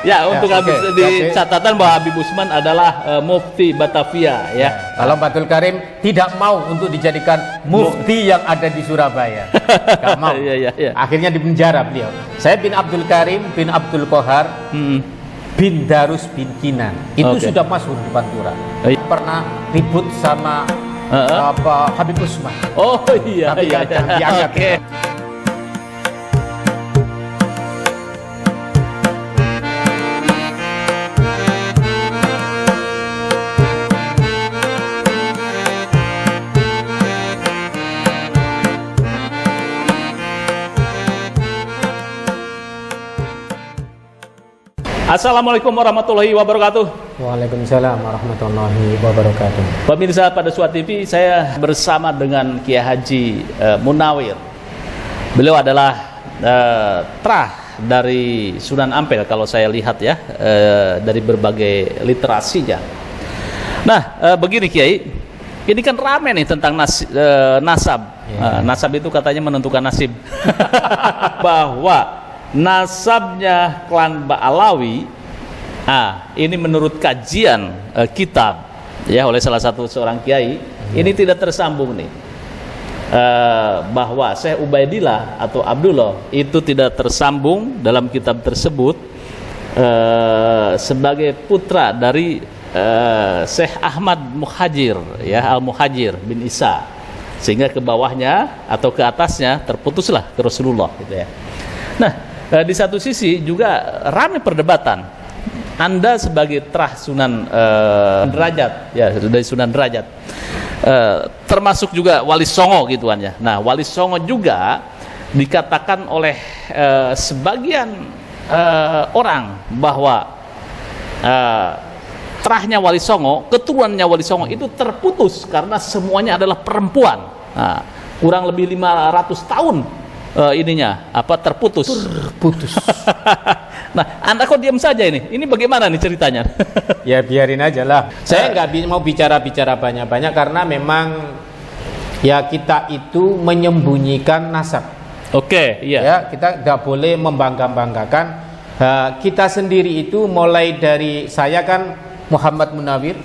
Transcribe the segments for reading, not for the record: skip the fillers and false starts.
Ya, untuk habis di catatan bahwa Habib Usman adalah mufti Batavia ya. Kalau Abdul Karim tidak mau untuk dijadikan mufti yang ada di Surabaya. Gak mau. Akhirnya dipenjara beliau. Saya bin Abdul Karim bin Abdul Qohar bin Darus bin Kinan. Itu sudah masyhur di Pantura. Pernah ribut sama Habib Usman. Oh iya. Diangkat. Assalamualaikum warahmatullahi wabarakatuh. Waalaikumsalam warahmatullahi wabarakatuh. Pemirsa pada Suat TV, saya bersama dengan Kiai Haji Munawir. Beliau adalah trah dari Sunan Ampel kalau saya lihat ya, dari berbagai literasinya. Nah, begini Kiai, ini kan rame nih tentang nasab. Nasab itu katanya menentukan nasib. Bahwa nasabnya klan Ba'alawi, ini menurut kajian kitab ya oleh salah satu seorang kiai, ini tidak tersambung nih, bahwa Syekh Ubaidillah atau Abdullah itu tidak tersambung dalam kitab tersebut sebagai putra dari Syekh Ahmad Muhajir ya, Al-Muhajir bin Isa, sehingga ke bawahnya atau ke atasnya terputuslah ke Rasulullah gitu ya. Nah, di satu sisi juga ramai perdebatan. Anda sebagai trah Sunan Derajat, ya dari Sunan Derajat, termasuk juga Wali Songo gituan ya. Nah, Wali Songo juga dikatakan oleh sebagian orang bahwa trahnya Wali Songo, keturunannya Wali Songo itu terputus karena semuanya adalah perempuan. Nah, kurang lebih 500 tahun terputus. Nah, Anda kok diam saja ini? Ini bagaimana nih ceritanya? Ya biarin aja lah. Saya nggak mau bicara banyak-banyak karena memang ya kita itu menyembunyikan nasab. Oke, iya. Ya, kita nggak boleh membangga-banggakan. Kita sendiri itu mulai dari saya kan Muhammad Munawir.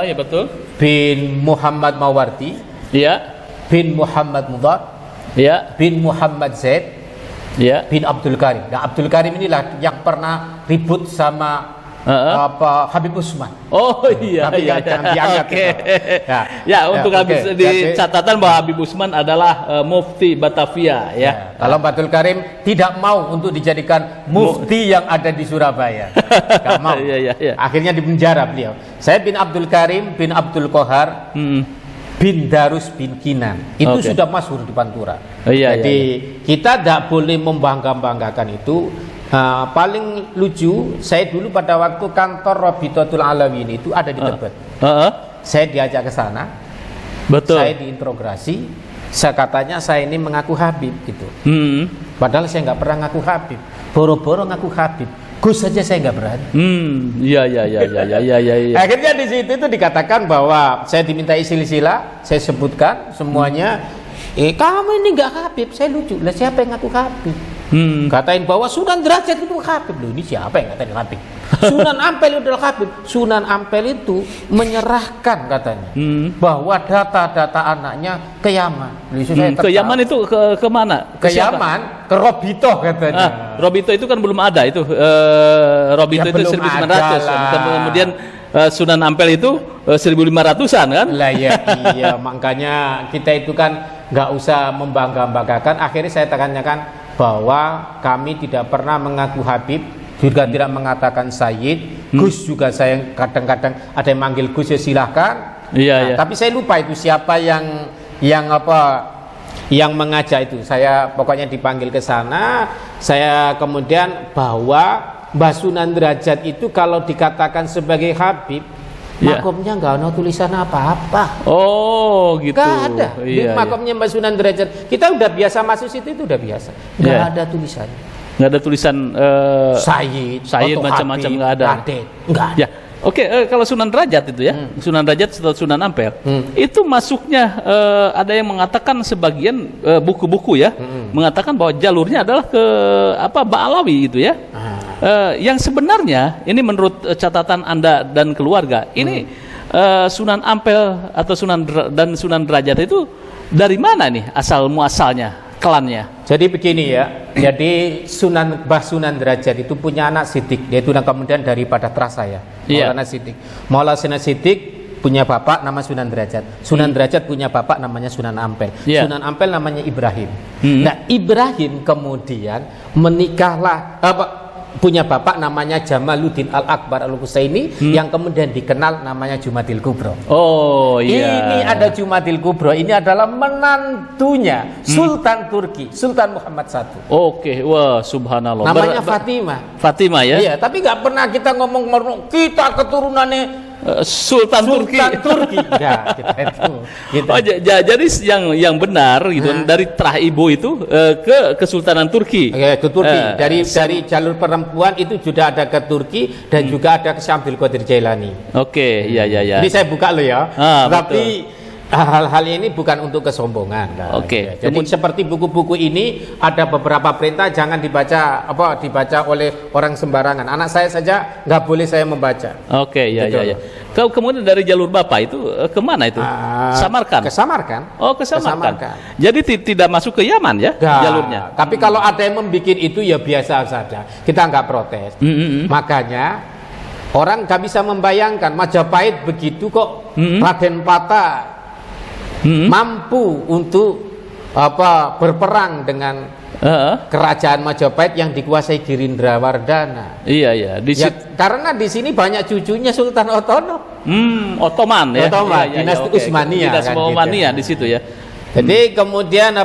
Ya betul. Bin Muhammad Mawardi. Iya. Bin Muhammad Mudhar. Ya, bin Muhammad Zaid, ya, bin Abdul Karim. Nah, Abdul Karim inilah yang pernah ribut sama Habib Usman. Oh iya. Tapi jangan diangkat. Untuk habis di catatan bahwa Habib Usman adalah mufti Batavia ya. Kalau Abdul Karim tidak mau untuk dijadikan mufti yang ada di Surabaya. Gak mau. Akhirnya dipenjara beliau. Saya bin Abdul Karim bin Abdul Qohar bin Darus bin Kinan. Itu sudah masyhur di Pantura. Jadi kita tidak boleh membangga-banggakan itu. Paling lucu, saya dulu pada waktu kantor Rabitatul Alawiyyin itu ada di Tebet. Saya diajak ke sana. Betul. Saya diinterogasi. Saya katanya saya ini mengaku Habib gitu. Padahal saya nggak pernah ngaku Habib. Boro-boro ngaku Habib. Gus saja saya nggak berani. Iya. Akhirnya di situ itu dikatakan bahwa saya diminta silsilah, saya sebutkan semuanya. Kamu ini nggak Habib, saya lucu. Lah siapa yang ngaku Habib? Katain bahwa Sunan Derajat itu Habib. Loh, ini siapa yang ngatain Habib? Sunan Ampel itu adalah Habib. Sunan Ampel itu menyerahkan katanya bahwa data-data anaknya ke Yaman. Ke Yaman itu ke mana? Ke Yaman, ke Robito katanya. Robito itu kan belum ada itu. Robito itu 1900. Kemudian Sunan Ampel itu 1500-an kan? Lah iya, makanya kita itu kan nggak usah membangga-banggakan. Akhirnya saya tekankan bahwa kami tidak pernah mengaku Habib, juga tidak mengatakan Sayyid. Gus juga saya kadang-kadang ada yang manggil Gus, ya silahkan. Tapi saya lupa itu siapa yang mengajak itu. Saya pokoknya dipanggil ke sana. Saya kemudian bahwa Mbah Sunan Derajat itu kalau dikatakan sebagai Habib, makomnya nggak ada tulisan apa-apa. Oh gitu. Nggak ada. Makomnya Mbah Sunan Derajat. Kita udah biasa masuk situ, itu udah biasa. Nggak ada tulisannya. Nggak ada tulisan Sayyid macam-macam, nggak ada. Nggak ada. Oke, kalau Sunan Derajat itu ya, Sunan Derajat atau Sunan Ampel, itu masuknya ada yang mengatakan sebagian buku-buku ya, mengatakan bahwa jalurnya adalah ke Ba'alawi itu ya. Yang sebenarnya ini menurut catatan Anda dan keluarga, ini Sunan Ampel atau Sunan Derajat itu dari mana nih asal muasalnya, klannya? Jadi begini ya, jadi Mbah Sunan Derajat itu punya anak Sidik, yaitu kemudian daripada terasa ya, Maulana Sidik. Maulana Sidik punya bapak nama Sunan Derajat, Sunan Derajat punya bapak namanya Sunan Ampel, Sunan Ampel namanya Ibrahim. Nah Ibrahim kemudian menikahlah punya bapak namanya Jamaluddin Al-Akbar Al-Husaini yang kemudian dikenal namanya Jumadil Kubro. Oh iya. Ini ada Jumadil Kubro, ini adalah menantunya Sultan Turki, Sultan Muhammad I. Oke, wah subhanallah. Namanya Fatimah. Fatimah ya? Iya, tapi nggak pernah kita ngomong kita keturunannya Sultan Turki. Enggak, kita itu. Gitu. Oh, jadi yang benar gitu dari terah ibu itu ke Kesultanan Turki. Ke Turki. Dari jalur perempuan itu sudah ada ke Turki dan juga ada ke Syekh Abdul Qadir Jailani. Oke, iya. Ini saya buka lo ya. Tapi betul. hal-hal ini bukan untuk kesombongan. Oke. Jadi seperti buku-buku ini ada beberapa perintah jangan dibaca oleh orang sembarangan. Anak saya saja nggak boleh saya membaca. Oke, iya. Kau kemudian dari jalur Bapak itu kemana itu? Samarkand. Ke Samarkand. Oh, ke Samarkand. Jadi tidak masuk ke Yaman ya jalurnya. Tapi kalau ada yang membuat itu ya biasa saja. Kita nggak protes. Makanya orang nggak bisa membayangkan Majapahit begitu kok Raden Patah mampu untuk berperang dengan kerajaan Majapahit yang dikuasai Girindrawardhana. Iya. Karena di sini banyak cucunya Sultan Ottoman ya. Dinasti Utsmaniyah. Dinasti Utsmaniyah di situ ya. Jadi kemudian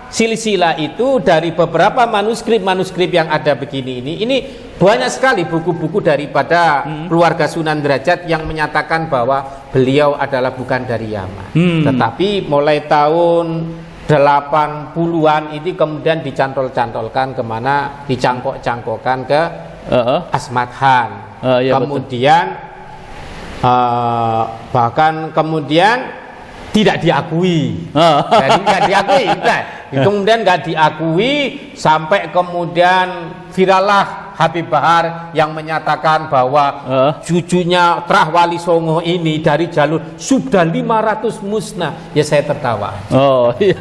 silsilah itu dari beberapa manuskrip yang ada begini ini banyak sekali buku-buku daripada keluarga Sunan Derajat yang menyatakan bahwa beliau adalah bukan dari Yaman. Tetapi mulai tahun 80-an ini kemudian dicantol-cantolkan kemana, dicangkok-cangkokkan ke Asmat Khan. Kemudian bahkan kemudian tidak diakui. Jadi nggak diakui. Kemudian nggak diakui sampai kemudian virallah Habib Bahar yang menyatakan bahwa cucunya Trah Wali Songo ini dari jalur sudah 500 musnah. Ya saya tertawa. Oh iya.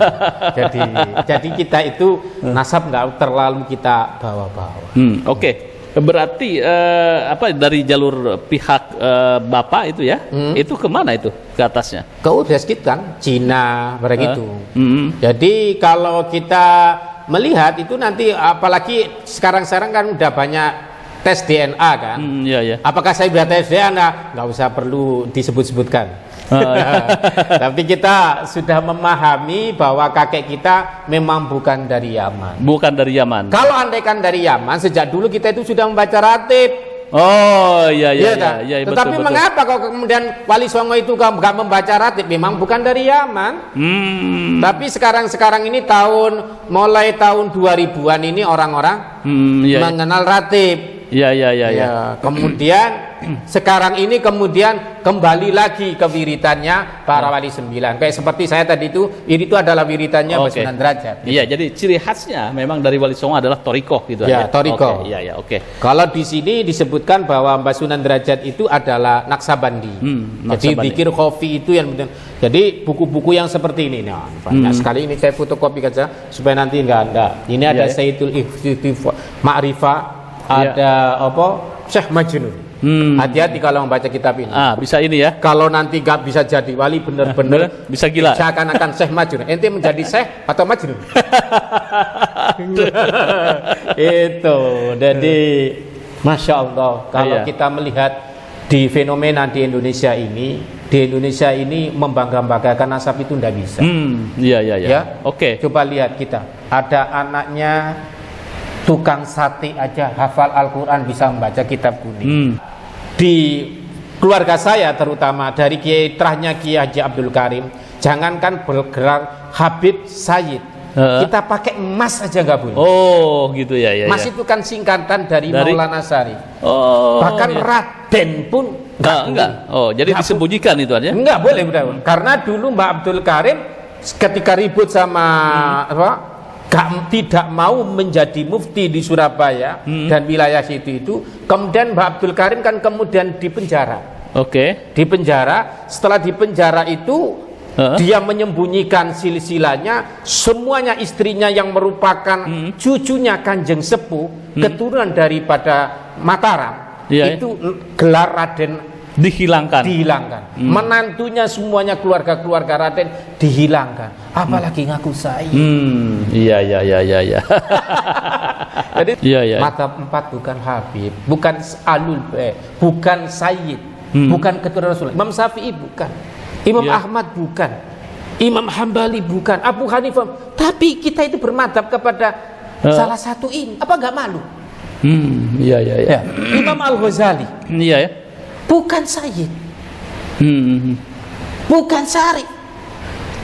Jadi kita itu nasab nggak terlalu kita bawa-bawa. Oke. Berarti dari jalur pihak Bapak itu ya, itu kemana itu ke atasnya? Ke Uzbekistan kan, Cina, begitu. Jadi kalau kita melihat itu nanti, apalagi sekarang kan udah banyak tes DNA kan. Iya. Apakah saya sudah tes DNA? Nggak usah perlu disebut-sebutkan. Tapi kita sudah memahami bahwa kakek kita memang bukan dari Yaman. Bukan dari Yaman. Kalau andaikan dari Yaman, sejak dulu kita itu sudah membaca ratib. Oh iya. Tetapi betul. Mengapa kok kemudian Wali Songo itu nggak membaca ratib? Memang bukan dari Yaman. Tapi sekarang ini mulai tahun 2000-an ini orang-orang mengenal ratib. Iya. Kemudian sekarang ini kemudian kembali lagi ke wiritannya para wali 9. Kayak seperti saya tadi itu adalah wiritannya Mbah Sunan Derajat. Iya, jadi ciri khasnya memang dari Wali Songo adalah torikoh gitu ya. Torikoh. Oke. Kalau di sini disebutkan bahwa Mbah Sunan Derajat itu adalah Naksabandi. Jadi zikir khofi itu yang jadi buku-buku yang seperti ini. Nah, banyak sekali ini saya fotokopi saja supaya nanti enggak. Ini ada Sayyidul Ikhtifah Ma'rifah, ada Syekh Majnun. Hati-hati kalau membaca kitab ini. Bisa ini ya. Kalau nanti gak bisa jadi wali bener-bener bisa gila. Seakan-akan Syekh Majnun. Ente menjadi Syekh atau Majnun? Itu. Jadi Masya Allah. Kalau kita melihat di fenomena di Indonesia ini membangga-banggakan nasab itu tidak bisa. Iya. Oke. Coba lihat kita. Ada anaknya tukang sate aja hafal Al-Quran, bisa membaca kitab kuning. Di keluarga saya terutama dari Kiai Trahnya Kiai Haji Abdul Karim, jangankan bergerak Habib Sayyid, kita pakai emas aja nggak boleh. Oh gitu ya. Emas itu kan singkatan dari Maulana Syarif. Bahkan Raden pun Enggak. Oh, jadi disembunyikan itu aja? Enggak boleh, karena dulu Mbak Abdul Karim ketika ribut sama tidak mau menjadi mufti di Surabaya dan wilayah situ itu, kemudian Mbak Abdul Karim kan kemudian dipenjara. Oke. Dipenjara, setelah dipenjara itu dia menyembunyikan silsilahnya, semuanya istrinya yang merupakan cucunya Kanjeng Sepuh, keturunan daripada Mataram, itu gelar Raden dihilangkan. Menantunya semuanya keluarga Raden dihilangkan, apalagi ngaku Sayyid. Iya. Jadi mata 4 bukan Habib, bukan Alul bukan Sayyid, bukan keturunan Rasul. Imam Syafi'i bukan, Imam Ahmad bukan, Imam Hambali bukan, Abu Hanifah. Tapi kita itu bermadhab kepada salah satu ini, apa enggak malu? Iya. Imam Al-Ghazali. Iya ya. Bukan Sayyid, bukan Syarif,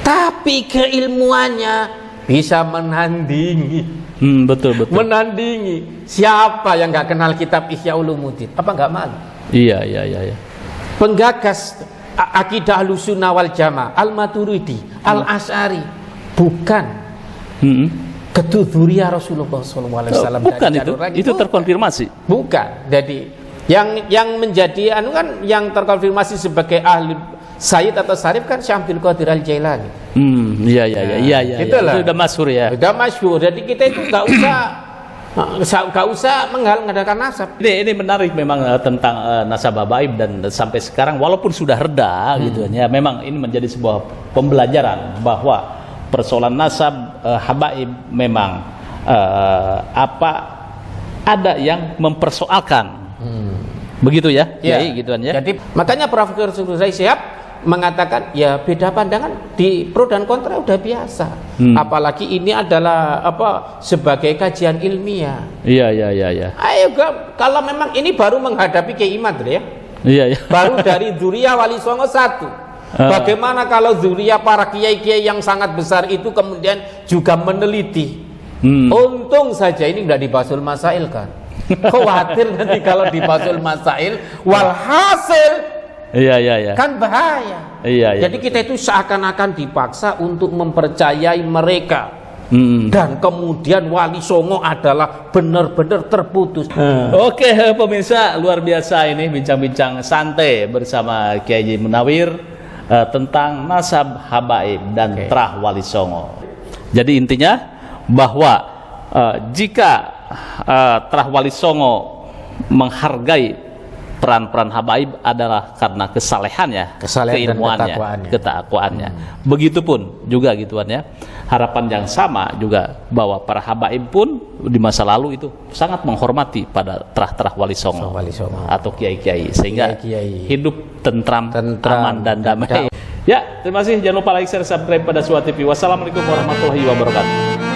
tapi keilmuannya bisa menandingi. Betul. Menandingi. Siapa yang nggak kenal kitab Ihya Ulumuddin? Apa nggak malu? Iya. Penggagas akidah Ahlussunnah wal Jamaah, Al-Maturidi, Al-Asy'ari, bukan keturunan Rasulullah SAW. Bukan itu terkonfirmasi. Bukan. Jadi yang menjadi yang terkonfirmasi sebagai ahli Sayyid atau Syarif kan Syekh Abdul Qadir Al-Jailani. Iya. Itu udah masyhur ya. Udah masyhur. Jadi kita itu nggak usah mengadakan nasab. Ini menarik memang tentang nasab habaib, dan sampai sekarang walaupun sudah reda gitu ya, memang ini menjadi sebuah pembelajaran bahwa persoalan nasab habaib memang ada yang mempersoalkan. Begitu ya, gituan ya. Jadi makanya Profesor Sulaiman Syihab mengatakan ya beda pandangan di pro dan kontra udah biasa. Apalagi ini adalah sebagai kajian ilmiah. Iya. Ayo kalau memang ini baru menghadapi Kiai Imad ya. Iya. Baru dari Dzurriyyah Wali Songo 1. Bagaimana kalau dzurriyyah para kiai-kiai yang sangat besar itu kemudian juga meneliti. Untung saja ini enggak dibasul masail kan. Khawatir nanti kalau dibasul masail walhasil kan bahaya. Jadi kita itu seakan-akan dipaksa untuk mempercayai mereka. Dan kemudian Wali Songo adalah benar-benar terputus. Oke, pemirsa, luar biasa ini bincang-bincang santai bersama Kiai Haji Munawir tentang nasab habaib dan terah Wali Songo. Jadi intinya bahwa jika terah Wali Songo menghargai peran-peran habaib adalah karena kesalehannya, keilmuannya, ketakwaannya. Begitupun juga gituan ya. Harapan yang sama juga bahwa para habaib pun di masa lalu itu sangat menghormati pada terah-terah Wali Songo atau kiai-kiai, sehingga hidup tentram, aman dan damai. Ya, terima kasih. Jangan lupa like, share, subscribe pada Suara TV. Wassalamualaikum warahmatullahi wabarakatuh.